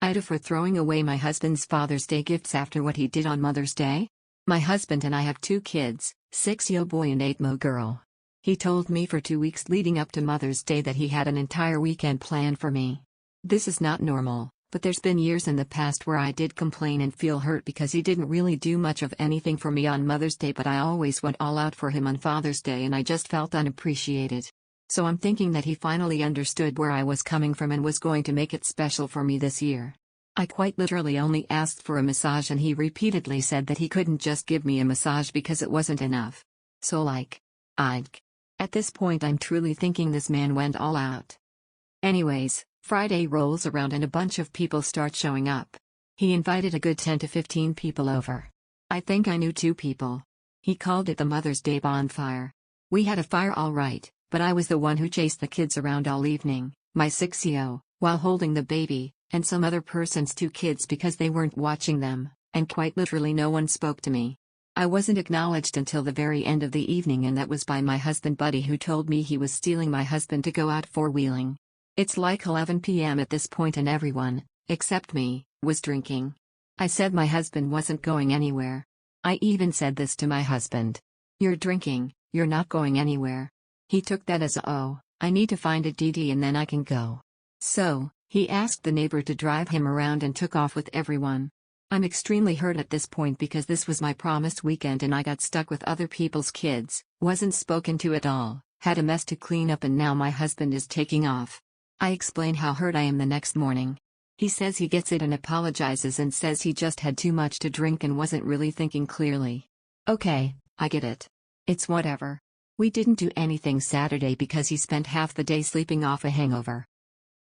AITA for throwing away my husband's Father's Day gifts after what he did on Mother's Day? My husband and I have 2 kids, 6-year boy and 8-mo girl. He told me for 2 weeks leading up to Mother's Day that he had an entire weekend planned for me. This is not normal, but there's been years in the past where I did complain and feel hurt because he didn't really do much of anything for me on Mother's Day, but I always went all out for him on Father's Day and I just felt unappreciated. So I'm thinking that he finally understood where I was coming from and was going to make it special for me this year. I quite literally only asked for a massage and he repeatedly said that he couldn't just give me a massage because it wasn't enough. So at this point I'm truly thinking this man went all out. Anyways, Friday rolls around and a bunch of people start showing up. He invited a good 10 to 15 people over. I think I knew 2 people. He called it the Mother's Day bonfire. We had a fire all right, but I was the one who chased the kids around all evening, my 6-year-old, while holding the baby, and some other person's 2 kids because they weren't watching them, and quite literally no one spoke to me. I wasn't acknowledged until the very end of the evening, and that was by my husband Buddy, who told me he was stealing my husband to go out four-wheeling. It's like 11 p.m. at this point and everyone, except me, was drinking. I said my husband wasn't going anywhere. I even said this to my husband. "You're drinking, you're not going anywhere." He took that as "Oh, I need to find a DD and then I can go." So, he asked the neighbor to drive him around and took off with everyone. I'm extremely hurt at this point because this was my promised weekend and I got stuck with other people's kids, wasn't spoken to at all, had a mess to clean up, and now my husband is taking off. I explain how hurt I am the next morning. He says he gets it and apologizes and says he just had too much to drink and wasn't really thinking clearly. Okay, I get it. It's whatever. We didn't do anything Saturday because he spent half the day sleeping off a hangover.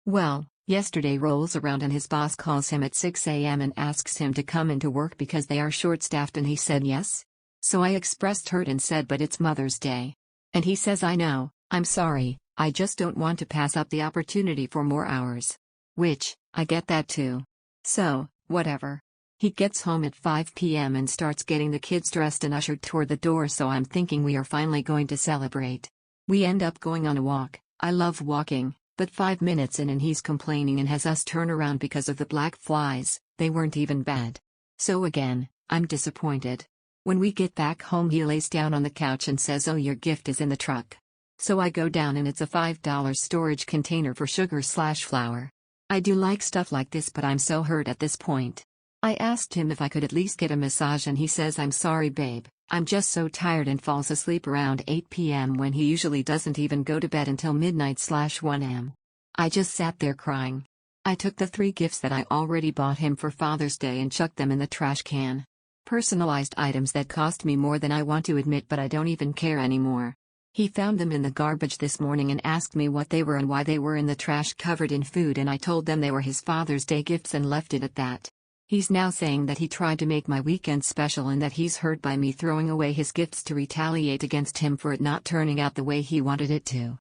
Well, yesterday rolls around and his boss calls him at 6 a.m. and asks him to come into work because they are short-staffed, and he said yes. So I expressed hurt and said, "But it's Mother's Day." And he says, "I know, I'm sorry, I just don't want to pass up the opportunity for more hours." Which, I get that too. So, whatever. He gets home at 5 p.m. and starts getting the kids dressed and ushered toward the door, so I'm thinking we are finally going to celebrate. We end up going on a walk. I love walking, but 5 minutes in and he's complaining and has us turn around because of the black flies. They weren't even bad. So again, I'm disappointed. When we get back home he lays down on the couch and says, "Oh, your gift is in the truck." So I go down and it's a $5 storage container for sugar/flour. I do like stuff like this, but I'm so hurt at this point. I asked him if I could at least get a massage and he says, "I'm sorry babe, I'm just so tired," and falls asleep around 8 p.m. when he usually doesn't even go to bed until midnight/1 a.m. I just sat there crying. I took the 3 gifts that I already bought him for Father's Day and chucked them in the trash can. Personalized items that cost me more than I want to admit, but I don't even care anymore. He found them in the garbage this morning and asked me what they were and why they were in the trash covered in food, and I told them they were his Father's Day gifts and left it at that. He's now saying that he tried to make my weekend special and that he's hurt by me throwing away his gifts to retaliate against him for it not turning out the way he wanted it to.